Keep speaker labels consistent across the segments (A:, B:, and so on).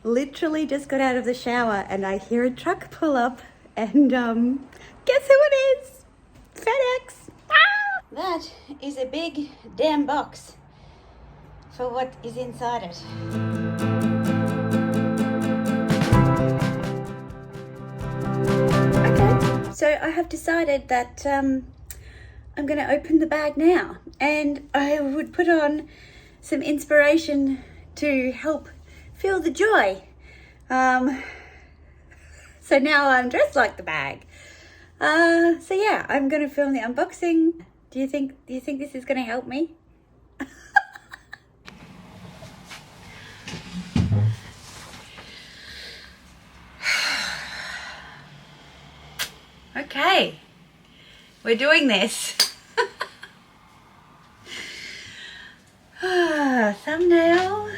A: literally just got out of the shower and I hear a truck pull up and guess who it is? FedEx. Ah! That is a big damn box for what is inside it. Okay, so I have decided that I'm going to open the bag now, and I would put on some inspiration to help feel the joy. So now I'm dressed like the bag. So yeah, I'm going to film the unboxing. Do you think this is going to help me? Okay, we're doing this. Thumbnail.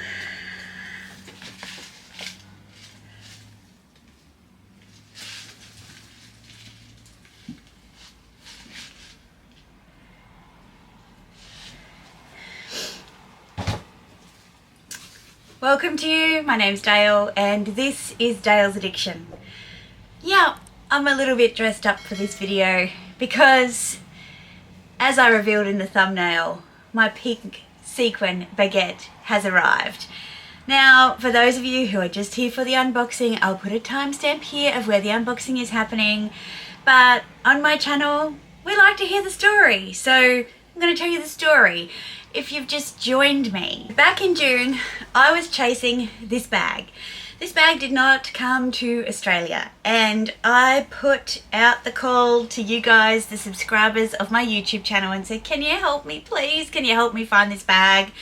A: Welcome to you. My name's Dale and this is Dale's Addiction. Yeah, I'm a little bit dressed up for this video because, as I revealed in the thumbnail, my pink sequin baguette has arrived. Now, for those of you who are just here for the unboxing, I'll put a timestamp here of where the unboxing is happening. But on my channel, we like to hear the story, so I'm going to tell you the story. If you've just joined me, back in June, I was chasing this bag. This bag did not come to Australia, and I put out the call to you guys, the subscribers of my YouTube channel, and said, can you help me please? Can you help me find this bag?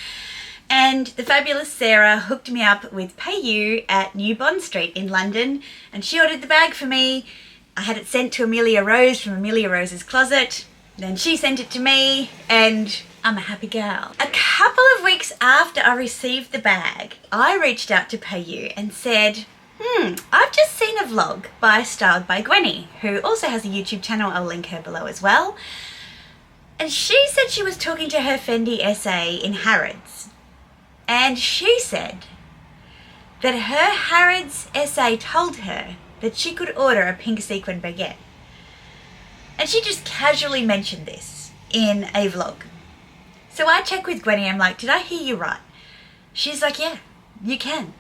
A: And the fabulous Sarah hooked me up with PayU at New Bond Street in London, and she ordered the bag for me. I had it sent to Amelia Rose from Amelia Rose's closet. Then she sent it to me, and I'm a happy girl. A couple of weeks after I received the bag, I reached out to PayU and said, I've just seen a vlog by Styled by Gwenny, who also has a YouTube channel. I'll link her below as well. And she said she was talking to her Fendi SA in Harrods. And she said that her Harrods SA told her that she could order a pink sequin baguette. And she just casually mentioned this in a vlog. So I check with Gwenny, I'm like, did I hear you right? She's like, yeah, you can.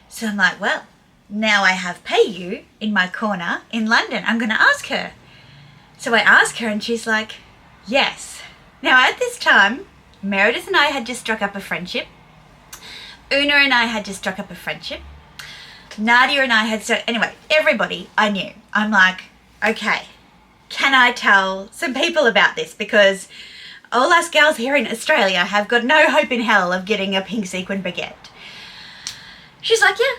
A: So I'm like, well, now I have PayU in my corner in London. I'm going to ask her. So I ask her and she's like, yes. Now at this time, Meredith and I had just struck up a friendship. Una and I had just struck up a friendship. Nadia and I had anyway, everybody I knew. I'm like, okay, can I tell some people about this? Because all us girls here in Australia have got no hope in hell of getting a pink sequin baguette. She's like, yeah.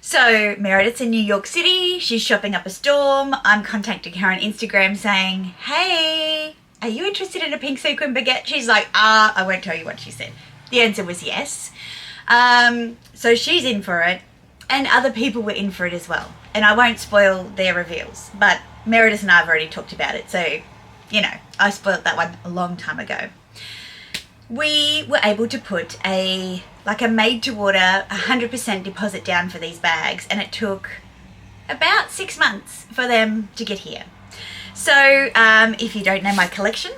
A: So Meredith's in New York City. She's shopping up a storm. I'm contacting her on Instagram saying, hey, are you interested in a pink sequin baguette? She's like, I won't tell you what she said. The answer was yes. So she's in for it, and other people were in for it as well. And I won't spoil their reveals, but Meredith and I have already talked about it, so you know, I spoiled that one a long time ago. We were able to put a made to order 100% deposit down for these bags, and it took about 6 months for them to get here. So if you don't know my collection,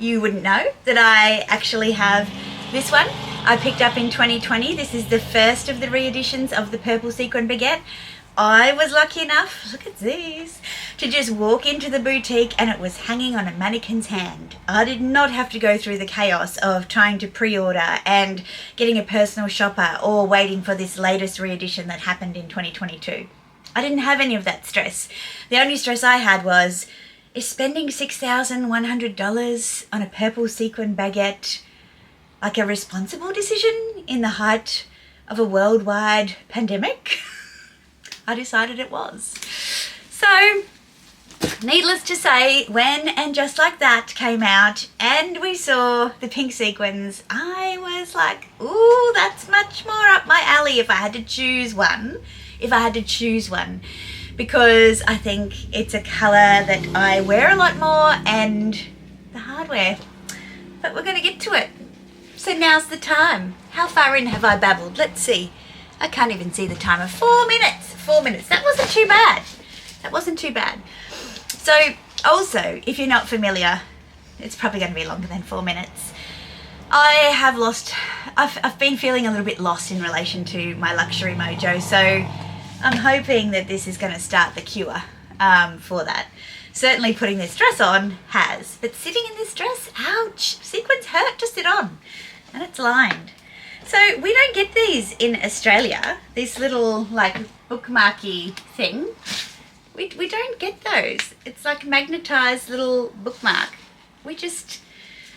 A: you wouldn't know that I actually have this one. I picked up in 2020. This is the first of the re-editions of the purple sequin baguette. I was lucky enough, look at this, to just walk into the boutique and it was hanging on a mannequin's hand. I did not have to go through the chaos of trying to pre-order and getting a personal shopper or waiting for this latest re-edition that happened in 2022. I didn't have any of that stress. The only stress I had was, is spending $6,100 on a purple sequin baguette like a responsible decision in the height of a worldwide pandemic? I decided it was. So, needless to say, when And Just Like That came out and we saw the pink sequins, I was like, ooh, that's much more up my alley if I had to choose one. Because I think it's a colour that I wear a lot more and the hardware. But we're going to get to it. So now's the time. How far in have I babbled? Let's see. I can't even see the timer. 4 minutes. 4 minutes. That wasn't too bad. That wasn't too bad. So also, if you're not familiar, it's probably going to be longer than 4 minutes. I've been feeling a little bit lost in relation to my luxury mojo. So I'm hoping that this is going to start the cure for that. Certainly putting this dress on has, but sitting in this dress, ouch, sequins hurt to sit on, and it's lined. So we don't get these in Australia, this little like bookmarky thing. We don't get those. It's like a magnetized little bookmark.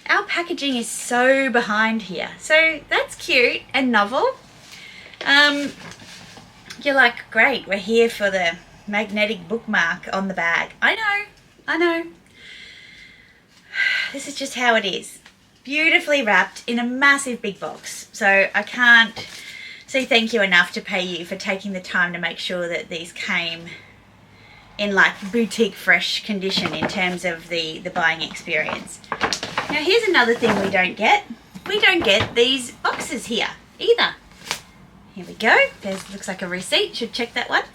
A: Our packaging is so behind here. So that's cute and novel. You're like, great, we're here for the magnetic bookmark on the bag. I know. This is just how it is. Beautifully wrapped in a massive big box. So I can't say thank you enough to pay you for taking the time to make sure that these came in like boutique fresh condition in terms of the buying experience. Now here's another thing we don't get. We don't get these boxes here either. Here we go. Looks like a receipt. Should check that one.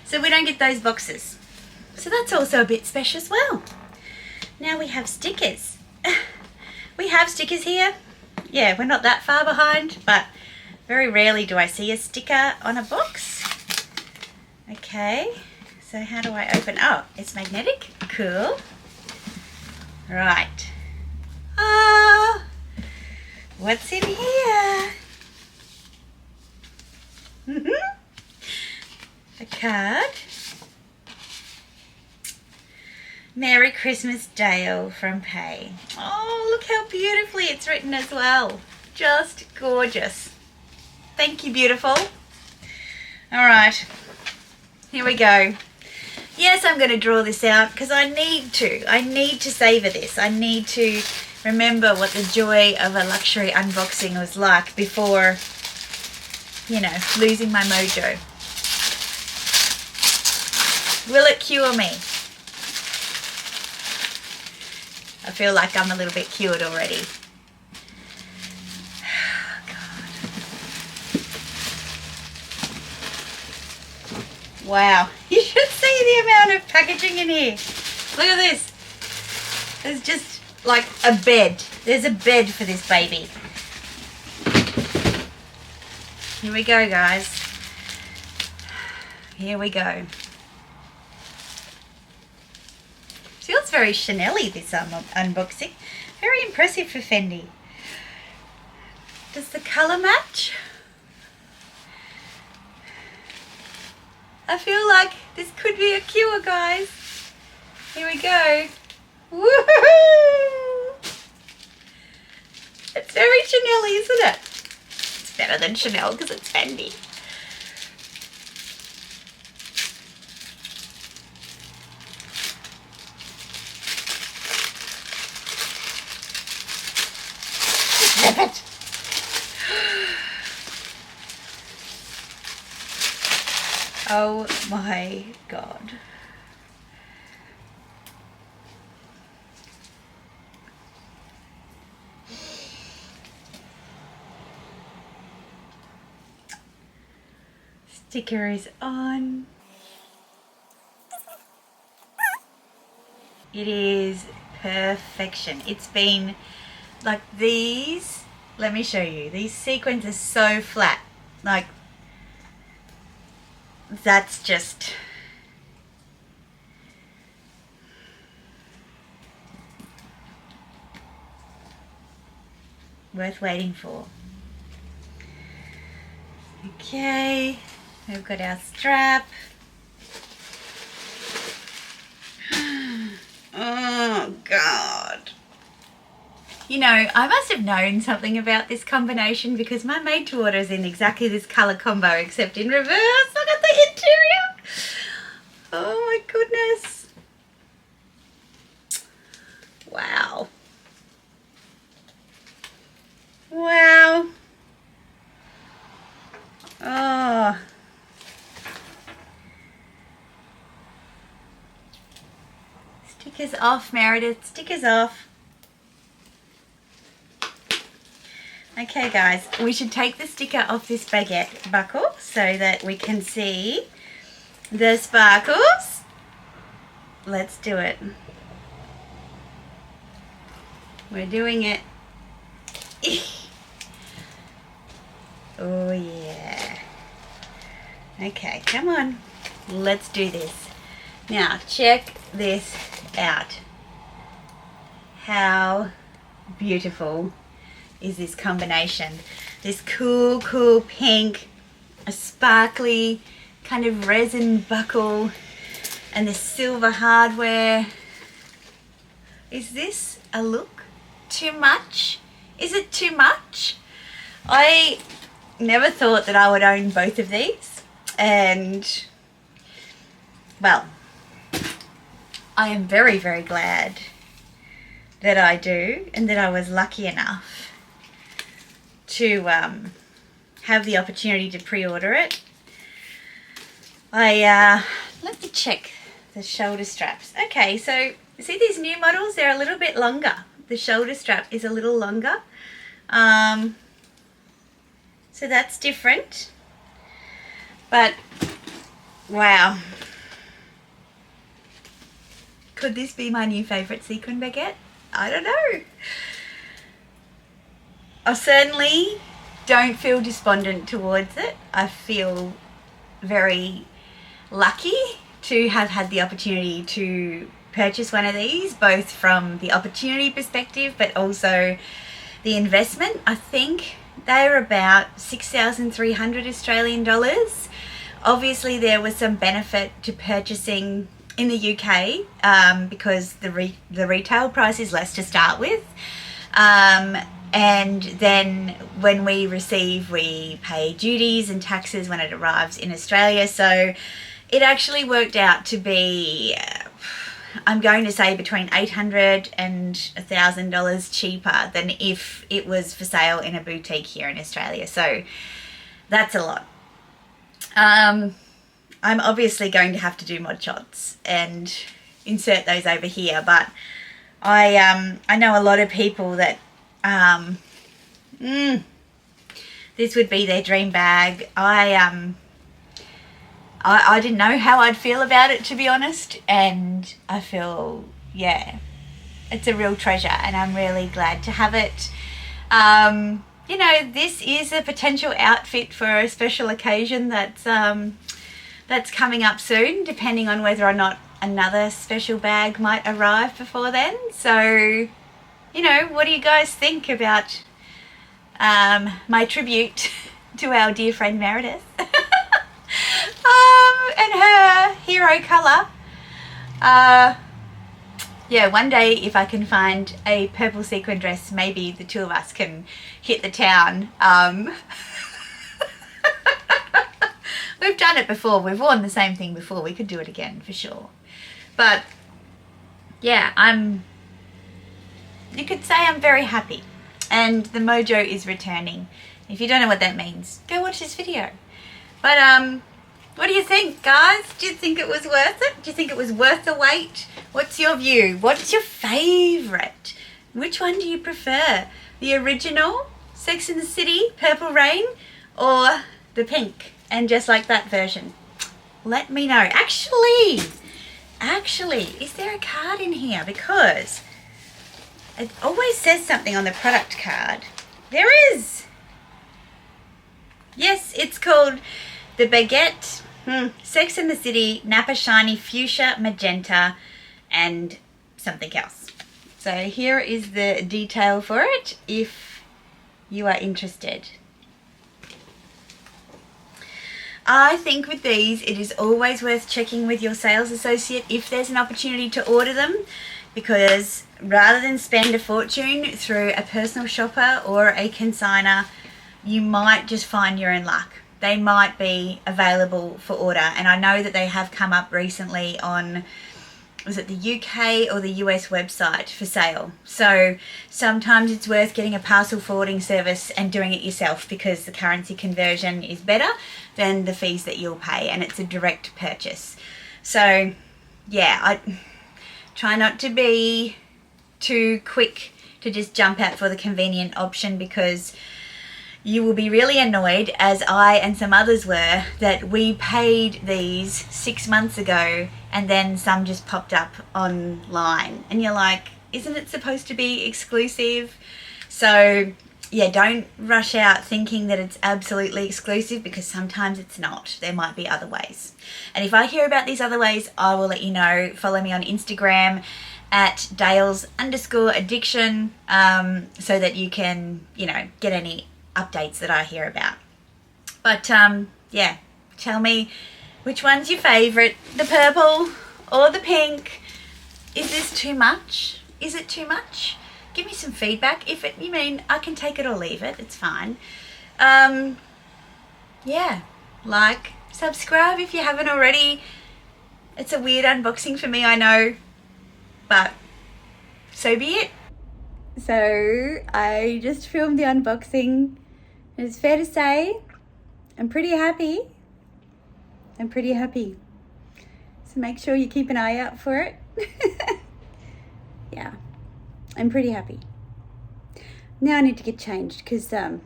A: So we don't get those boxes. So that's also a bit special as well. Now we have stickers. We have stickers here. Yeah, we're not that far behind, but very rarely do I see a sticker on a box. Okay, so how do I open? Oh, it's magnetic. Cool. Right. What's in here? A card. Merry Christmas, Dale from Pay. Oh, look how beautifully it's written as well. Just gorgeous. Thank you, beautiful. All right, here we go. Yes, I'm going to draw this out because I need to. I need to savor this. I need to remember what the joy of a luxury unboxing was like before, you know, losing my mojo. Will it cure me? I feel like I'm a little bit cured already. Oh, God. Wow. You should see the amount of packaging in here. Look at this. There's just like a bed. There's a bed for this baby. Here we go, guys. Here we go. Feels very Chanel-y, this unboxing. Very impressive for Fendi. Does the colour match? I feel like this could be a cure, guys. Here we go. Woohoo! It's very Chanel-y, isn't it? It's better than Chanel because it's Fendi. It. Oh my God. Sticker is on. It is perfection. It's been like these, let me show you. These sequins are so flat. Like, that's just worth waiting for. Okay, we've got our strap. Oh God. You know, I must have known something about this combination because my made to order is in exactly this colour combo except in reverse. Look at the interior. Oh my goodness. Wow. Wow. Oh. Stickers off, Meredith. Stickers off. Okay guys, we should take the sticker off this baguette buckle so that we can see the sparkles. Let's do it. We're doing it. Oh yeah. Okay, come on. Let's do this. Now, check this out. How beautiful is this combination? This cool pink, a sparkly kind of resin buckle, and the silver hardware. Is this a look? Too much? Is it too much? I never thought that I would own both of these, and well, I am very glad that I do, and that I was lucky enough to have the opportunity to pre-order it. Let me check the shoulder straps. Okay, so see these new models, they're a little bit longer. The shoulder strap is a little longer. So that's different. But wow. Could this be my new favourite sequin baguette? I don't know. I certainly don't feel despondent towards it. I feel very lucky to have had the opportunity to purchase one of these, both from the opportunity perspective but also the investment. I think they're about 6,300 Australian dollars. Obviously there was some benefit to purchasing in the UK because the retail price is less to start with, and then when we receive, we pay duties and taxes when it arrives in Australia. So it actually worked out to be, I'm going to say, between $800 and $1,000 cheaper than if it was for sale in a boutique here in Australia. So that's a lot. I'm obviously going to have to do mod shots and insert those over here, but I know a lot of people that this would be their dream bag. I didn't know how I'd feel about it, to be honest, and I feel, yeah, it's a real treasure, and I'm really glad to have it. You know, this is a potential outfit for a special occasion that's coming up soon, depending on whether or not another special bag might arrive before then. So, you know, what do you guys think about my tribute to our dear friend Meredith and her hero colour? Yeah, one day if I can find a purple sequin dress, maybe the two of us can hit the town. We've done it before. We've worn the same thing before. We could do it again for sure. But yeah, you could say I'm very happy. And the mojo is returning. If you don't know what that means, go watch this video. But what do you think, guys? Do you think it was worth it? Do you think it was worth the wait? What's your view? What's your favourite? Which one do you prefer? The original Sex and the City Purple Rain, or the pink and Just Like That version? Let me know. Actually, is there a card in here? Because it always says something on the product card. There is. Yes, it's called the Baguette Sex and the City Napa Shiny Fuchsia Magenta and something else. So here is the detail for it if you are interested. I think with these, it is always worth checking with your sales associate if there's an opportunity to order them, because rather than spend a fortune through a personal shopper or a consigner, you might just find you're in luck. They might be available for order, and I know that they have come up recently on, was it the UK or the US website for sale. So sometimes it's worth getting a parcel forwarding service and doing it yourself, because the currency conversion is better than the fees that you'll pay, and it's a direct purchase. So yeah, I try not to be too quick to just jump out for the convenient option, because you will be really annoyed, as I and some others were, that we paid these 6 months ago and then some just popped up online and you're like, isn't it supposed to be exclusive? So yeah, don't rush out thinking that it's absolutely exclusive, because sometimes it's not. There might be other ways. And if I hear about these other ways, I will let you know. Follow me on Instagram at DaylesAddiction, so that you can, get any updates that I hear about. But yeah, tell me which one's your favourite, the purple or the pink. Is this too much? Is it too much? Give me some feedback. If it, I can take it or leave it. It's fine. Yeah, like, subscribe if you haven't already. It's a weird unboxing for me, I know, but so be it. So I just filmed the unboxing. It's fair to say I'm pretty happy. So make sure you keep an eye out for it. Yeah, I'm pretty happy. Now I need to get changed, because I'm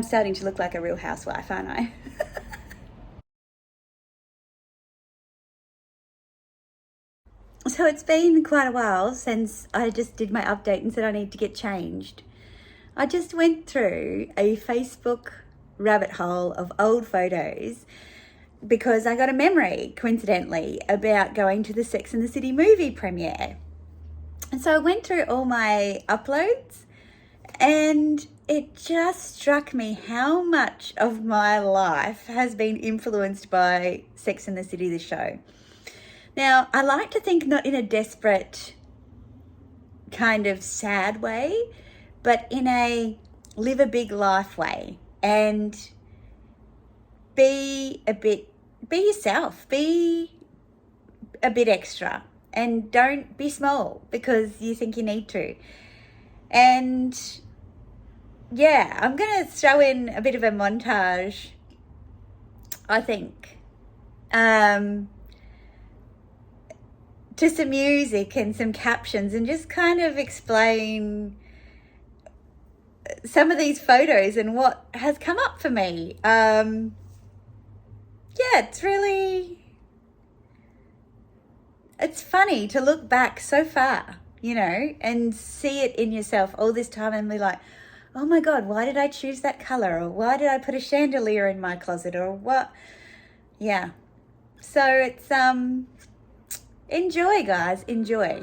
A: starting to look like a real housewife, aren't I? So it's been quite a while since I just did my update and said I need to get changed. I just went through a Facebook rabbit hole of old photos because I got a memory, coincidentally, about going to the Sex and the City movie premiere. And so I went through all my uploads, and it just struck me how much of my life has been influenced by Sex and the City, the show. Now, I like to think not in a desperate kind of sad way, but in a live a big life way, and be yourself, be a bit extra, and don't be small because you think you need to. And yeah, I'm going to throw in a bit of a montage, I think, to some music and some captions, and just kind of explain some of these photos and what has come up for me. Yeah, it's funny to look back so far, and see it in yourself all this time and be like, oh my God, why did I choose that color? Or why did I put a chandelier in my closet? Or what? Yeah. So it's, enjoy, guys, enjoy.